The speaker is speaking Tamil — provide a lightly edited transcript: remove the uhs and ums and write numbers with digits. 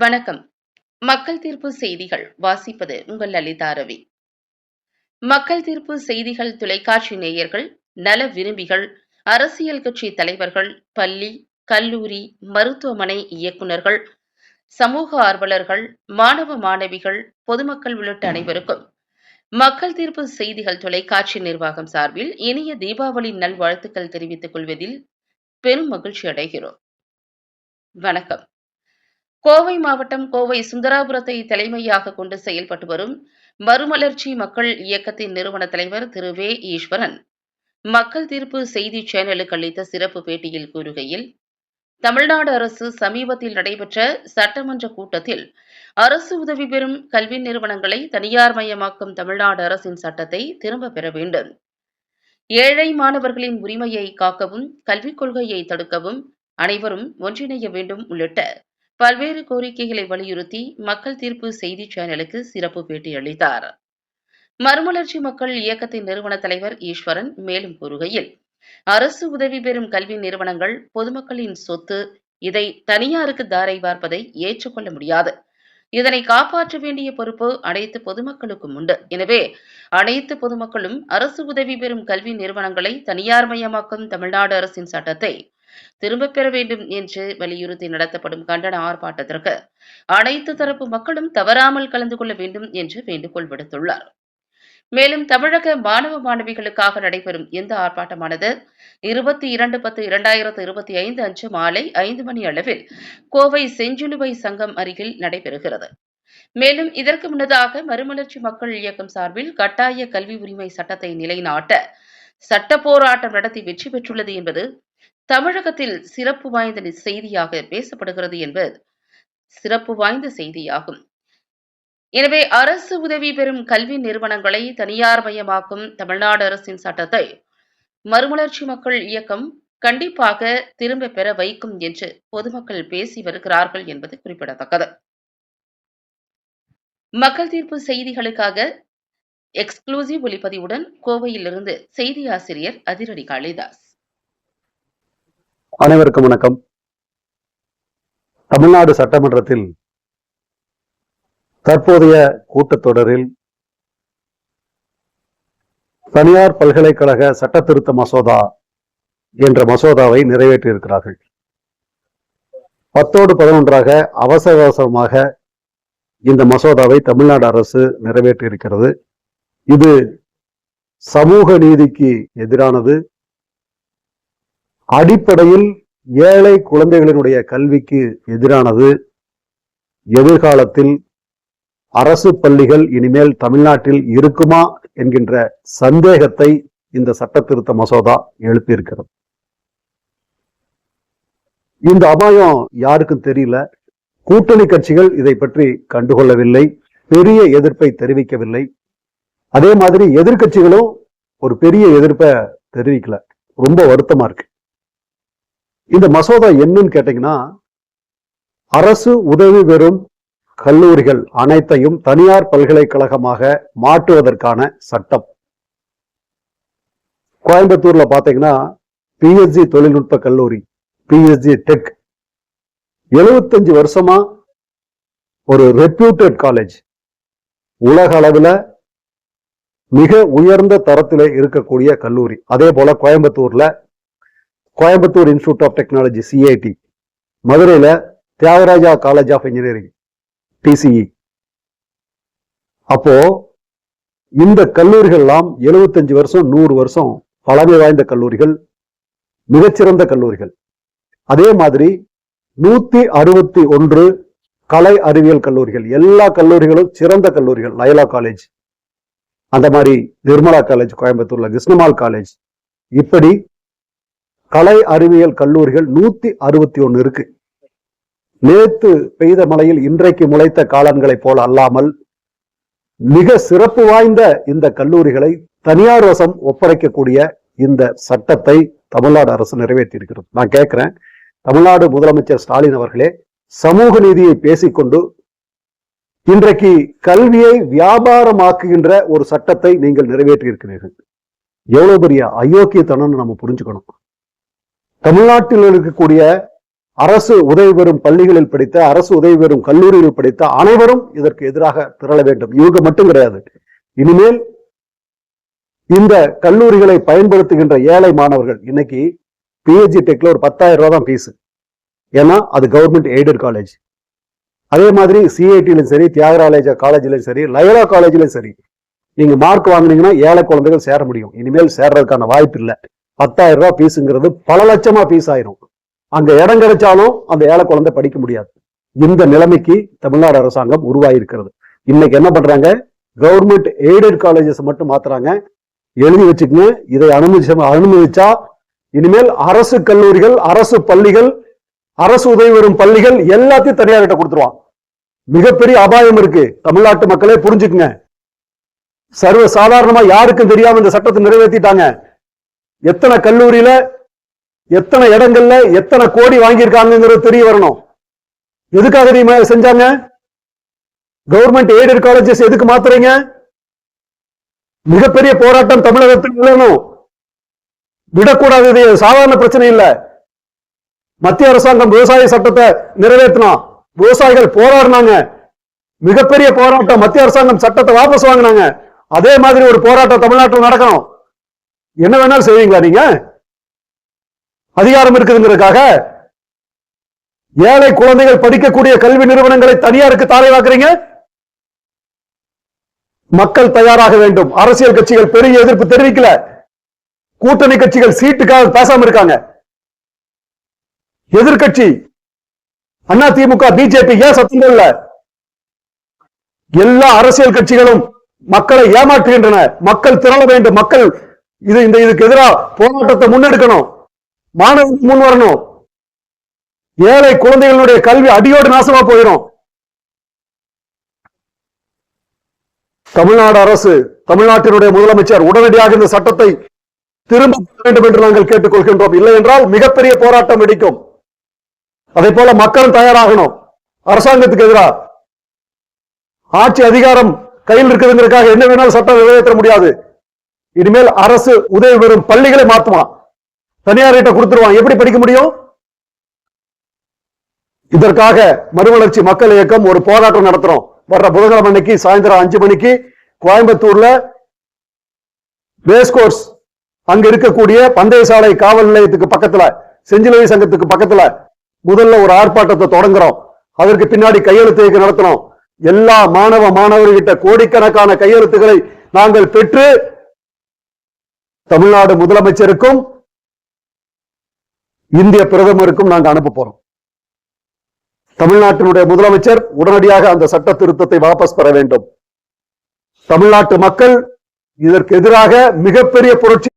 வணக்கம். மக்கள் தீர்ப்பு செய்திகள் வாசிப்பது உங்கள் லலிதா ரவி. மக்கள் தீர்ப்பு செய்திகள் தொலைக்காட்சி நேயர்கள், நல விரும்பிகள், அரசியல் கட்சி தலைவர்கள், பள்ளி, கல்லூரி, மருத்துவமனை இயக்குநர்கள், சமூக ஆர்வலர்கள், மாணவ மாணவிகள், பொதுமக்கள் உள்ளிட்ட அனைவருக்கும் மக்கள் தீர்ப்பு செய்திகள் தொலைக்காட்சி நிர்வாகம் சார்பில் இனிய தீபாவளி நல்வாழ்த்துக்கள் தெரிவித்துக் கொள்வதில் பெரும் மகிழ்ச்சி அடைகிறோம். வணக்கம். கோவை மாவட்டம் கோவை சுந்தராபுரத்தை தலைமையாக கொண்டு செயல்பட்டு வரும் மறுமலர்ச்சி மக்கள் இயக்கத்தின் நிறுவன தலைவர் திரு வே. ஈஸ்வரன் மக்கள் தீர்ப்பு செய்தி சேனலுக்கு அளித்த சிறப்பு பேட்டியில் கூறுகையில், தமிழ்நாடு அரசு சமீபத்தில் நடைபெற்ற சட்டமன்ற கூட்டத்தில் அரசு உதவி பெறும் கல்வி நிறுவனங்களை தனியார் மயமாக்கும் தமிழ்நாடு அரசின் சட்டத்தை திரும்பப் பெற வேண்டும், ஏழை மாணவர்களின் உரிமையை காக்கவும், கல்விக் கொள்கையை தடுக்கவும் அனைவரும் ஒன்றிணைய வேண்டும் உள்ளிட்ட பல்வேறு கோரிக்கைகளை வலியுறுத்தி மக்கள் தீர்ப்பு செய்தி சேனலுக்கு சிறப்பு பேட்டி அளித்தார். மறுமலர்ச்சி மக்கள் இயக்கத்தின் நிறுவன தலைவர் ஈஸ்வரன் மேலும் கூறுகையில், அரசு உதவி பெறும் கல்வி நிறுவனங்கள் பொதுமக்களின் சொத்து, இதை தனியாருக்கு தாரை வார்ப்பதை ஏற்றுக்கொள்ள முடியாது. இதனை காப்பாற்ற வேண்டிய பொறுப்பு அனைத்து பொதுமக்களுக்கும் உண்டு. எனவே அனைத்து பொதுமக்களும் அரசு உதவி பெறும் கல்வி நிறுவனங்களை தனியார் மயமாக்கும் தமிழ்நாடு அரசின் சட்டத்தை திரும்பப் பெற வேண்டும் என்று வலியுறுத்தி நடத்தப்படும் கண்டன ஆர்ப்பாட்டத்திற்கு அனைத்து தரப்பு மக்களும் தவறாமல் கலந்து கொள்ள வேண்டும் என்று வேண்டுகோள் விடுத்துள்ளார். மேலும் தமிழக மாணவ மாணவிகளுக்காக நடைபெறும் இந்த ஆர்ப்பாட்டமானது 22/10/2025 அன்று மாலை 5 மணி அளவில் கோவை செஞ்சிலுவை சங்கம் அருகில் நடைபெறுகிறது. மேலும் இதற்கு முன்னதாக மறுமலர்ச்சி மக்கள் இயக்கம் சார்பில் கட்டாய கல்வி உரிமை சட்டத்தை நிலைநாட்ட சட்ட போராட்டம் நடத்தி வெற்றி பெற்றுள்ளது என்பது தமிழகத்தில் சிறப்பு வாய்ந்த செய்தியாக பேசப்படுகிறது என்பது சிறப்பு வாய்ந்த செய்தியாகும். எனவே அரசு உதவி பெறும் கல்வி நிறுவனங்களை தனியார் மயமாக்கும் தமிழ்நாடு அரசின் சட்டத்தை மறுமலர்ச்சி மக்கள் இயக்கம் கண்டிப்பாக திரும்ப பெற வைக்கும் என்று பொதுமக்கள் பேசி வருகிறார்கள் என்பது குறிப்பிடத்தக்கது. மக்கள் தீர்ப்பு செய்திகளுக்காக எக்ஸ்க்ளூசிவ் ஒளிப்பதிவுடன் கோவையிலிருந்து செய்தி ஆசிரியர் அதிரடி காளிதாஸ். அனைவருக்கும் வணக்கம். தமிழ்நாடு சட்டமன்றத்தில் தற்போதைய கூட்டத்தொடரில் தனியார் பல்கலைக்கழக சட்ட திருத்த மசோதா என்ற மசோதாவை நிறைவேற்றியிருக்கிறார்கள். 10-11 அவசரமாக இந்த மசோதாவை தமிழ்நாடு அரசு நிறைவேற்றியிருக்கிறது. இது சமூக நீதிக்கு எதிரானது. அடிப்படையில் ஏழை குழந்தைகளினுடைய கல்விக்கு எதிரானது. எதிர்காலத்தில் அரசு பள்ளிகள் இனிமேல் தமிழ்நாட்டில் இருக்குமா என்கின்ற சந்தேகத்தை இந்த சட்ட திருத்த மசோதா எழுப்பியிருக்கிறது. இந்த அபாயம் யாருக்கும் தெரியல. கூட்டணி கட்சிகள் இதை பற்றி கண்டுகொள்ளவில்லை, பெரிய எதிர்ப்பை தெரிவிக்கவில்லை. அதே மாதிரி எதிர்கட்சிகளும் ஒரு பெரிய எதிர்ப்பை தெரிவிக்கல. ரொம்ப வருத்தமா இருக்கு. இந்த மசோதா என்னன்னு கேட்டீங்கன்னா, அரசு உதவி பெறும் கல்லூரிகள் அனைத்தையும் தனியார் பல்கலைக்கழகமாக மாற்றுவதற்கான சட்டம். கோயம்புத்தூர்ல பாத்தீங்கன்னா பிஎஸ்ஜி தொழில்நுட்ப கல்லூரி, பிஎஸ்ஜி டெக் 75 வருஷமா ஒரு ரெப்யூட்டட் காலேஜ், உலக அளவுல மிக உயர்ந்த தரத்தில் இருக்கக்கூடிய கல்லூரி. அதே போல Coimbatore institute of technology CIT, மதுரையில Thiagaraja college of engineering TCE. அப்போ இந்த கல்லூரிகள் எல்லாம் 75 வருஷம் 100 வருஷம் பழமை வாய்ந்த கல்லூரிகள், மிகச்சிறந்த கல்லூரிகள். அதே மாதிரி 161 கலை அறிவியல் கல்லூரிகள், எல்லா கல்லூரிகளும் சிறந்த கல்லூரிகள். லயலா காலேஜ், அந்த மாதிரி நிர்மலா காலேஜ் கோயம்புத்தூர்ல, கிருஷ்ணமால் காலேஜ், இப்படி கலை அறிவியல் கல்லூரிகள் 161 இருக்கு. நேத்து பெய்த மழையில் இன்றைக்கு முளைத்த காளான்களை போல அல்லாமல் மிக சிறப்பு வாய்ந்த இந்த கல்லூரிகளை தனியார் வசம் ஒப்படைக்கக்கூடிய இந்த சட்டத்தை தமிழ்நாடு அரசு நிறைவேற்றி இருக்கிறது. நான் கேட்கிறேன், தமிழ்நாடு முதலமைச்சர் ஸ்டாலின் அவர்களே, சமூக நீதியை பேசிக்கொண்டு இன்றைக்கு கல்வியை வியாபாரமாக்குகின்ற ஒரு சட்டத்தை நீங்கள் நிறைவேற்றி இருக்கிறீர்கள். எவ்வளவு பெரிய அயோக்கியத்தனம் நம்ம புரிஞ்சுக்கணும். தமிழ்நாட்டில் இருக்கக்கூடிய அரசு உதவி பெறும் பள்ளிகளில் படித்த, அரசு உதவி பெறும் கல்லூரிகளில் படித்த அனைவரும் இதற்கு எதிராக திரள வேண்டும். இவங்க மட்டும் கிடையாது. இனிமேல் இந்த கல்லூரிகளை பயன்படுத்துகின்ற ஏழை மாணவர்கள், இன்னைக்கு பிஹெச்டி டெக்ல ஒரு 10,000 ரூபாய் தான் ஃபீஸ். ஏன்னா அது கவர்மெண்ட் எய்டட் காலேஜ். அதே மாதிரி சிஐடியிலும் சரி, தியாகராஜா காலேஜ்லயும் சரி, லயோலா காலேஜ்லயும் சரி, நீங்க மார்க் வாங்கினீங்கன்னா ஏழை குழந்தைகள் சேர முடியும். இனிமேல் சேர்றதுக்கான வாய்ப்பு இல்லை. 10,000 ரூபாய் ஃபீஸுங்கிறது பல லட்சமா ஃபீஸ் ஆயிரும். அங்க இடம் கிடைச்சாலும் அந்த ஏழை குழந்தை படிக்க முடியாது. இந்த நிலைமைக்கு தமிழ்நாடு அரசாங்கம் உருவாயிருக்கிறது. இன்னைக்கு என்ன பண்றாங்க, கவர்மெண்ட் எய்டட் காலேஜஸ் மட்டும் மாத்துறாங்க. எழுதி வச்சுக்கங்க, இதை அனுமதிச்சா இனிமேல் அரசு கல்லூரிகள், அரசு பள்ளிகள், அரசு உதவி பெறும் பள்ளிகள் எல்லாத்தையும் தனியார்கிட்ட கொடுத்துருவான். மிகப்பெரிய அபாயம் இருக்கு. தமிழ்நாட்டு மக்களே புரிஞ்சுக்குங்க. சர்வ சாதாரணமா யாருக்கும் தெரியாம இந்த சட்டத்தை நிறைவேற்றிட்டாங்க. எத்தனை கல்லூரியில, எத்தனை இடங்கள்ல, எத்தனை கோடி வாங்கியிருக்காங்கிறது தெரிய வரணும். எதுக்காக செஞ்சாங்க? கவர்மெண்ட் எய்டட் காலேஜஸ் எதுக்கு மாத்துறீங்க? மிகப்பெரிய போராட்டம் தமிழகத்தில் விழணும். விடக்கூடாது. இது சாதாரண பிரச்சனை இல்ல. மத்திய அரசாங்கம் விவசாய சட்டத்தை நிறைவேற்றினா, விவசாயிகள் போராடினாங்க. மிகப்பெரிய போராட்டம். மத்திய அரசாங்கம் சட்டத்தை வாபஸ் வாங்கினாங்க. அதே மாதிரி ஒரு போராட்டம் தமிழ்நாட்டில் நடக்கணும். என்ன வேணாலும் செய்வீங்களா நீங்க? அதிகாரம் இருக்குதுங்கிறதுக்காக ஏழை குழந்தைகள் படிக்கக்கூடிய கல்வி நிறுவனங்களை தனியாருக்கு தாரை வாக்குறீங்க. மக்கள் தயாராக வேண்டும். அரசியல் கட்சிகள் பெரிய எதிர்ப்பு தெரிவிக்கல. கூட்டணி கட்சிகள் சீட்டுக்காக பேசாம இருக்காங்க. எதிர்கட்சி அதிமுக, பிஜேபி ஏன் சத்தம் இல்ல? எல்லா அரசியல் கட்சிகளும் மக்களை ஏமாற்றுகின்றன. மக்கள் திரள வேண்டும். மக்கள் இதுக்கு எதிராக போராட்டத்தை முன்னெடுக்கணும். மாணவர்கள் முன் வரணும். ஏழை குழந்தைகளுடைய கல்வி அடியோடு நாசமா போயிடும். தமிழ்நாடு அரசு, தமிழ்நாட்டினுடைய முதலமைச்சர் உடனடியாக இந்த சட்டத்தை திரும்ப வேண்டும் என்று நாங்கள் கேட்டுக்கொள்கின்றோம். இல்லை என்றால் மிகப்பெரிய போராட்டம் வெடிக்கும். அதே போல மக்களும் தயாராகணும். அரசாங்கத்துக்கு எதிராக ஆட்சி அதிகாரம் கையில் இருக்குதுங்கிறதுக்காக என்ன வேணாலும் சட்டம் நிறைவேற்ற முடியாது. இனிமேல் அரசு உதவி பெறும் பள்ளிகளை மாத்துவான், தனியார்கிட்ட கொடுத்துருவான். எப்படி படிக்க முடியும்? இதற்காக மறுமலர்ச்சி மக்கள் இயக்கம் ஒரு போராட்டம் நடத்துறோம். வர்ற புதன்கிழமை அன்னைக்கு சாயந்தரம் 5 மணிக்கு கோயம்புத்தூர்ல ரேஸ்கோர்ஸ் அங்க இருக்கக்கூடிய பந்தயசாலை காவல் நிலையத்துக்கு பக்கத்துல, செஞ்சிலுவை சங்கத்துக்கு பக்கத்துல முதல்ல ஒரு ஆர்ப்பாட்டத்தை தொடங்குறோம். அதற்கு பின்னாடி கையெழுத்து இயக்கம் நடத்தணும். எல்லா மாணவர்கிட்ட கோடிக்கணக்கான கையெழுத்துக்களை நாங்கள் பெற்று தமிழ்நாடு முதலமைச்சருக்கும் இந்திய பிரதமருக்கும் நாங்கள் அனுப்ப போறோம். தமிழ்நாட்டினுடைய முதலமைச்சர் உடனடியாக அந்த சட்ட திருத்தத்தை வாபஸ் பெற வேண்டும். தமிழ்நாட்டு மக்கள் இதற்கு எதிராக மிகப்பெரிய புரட்சி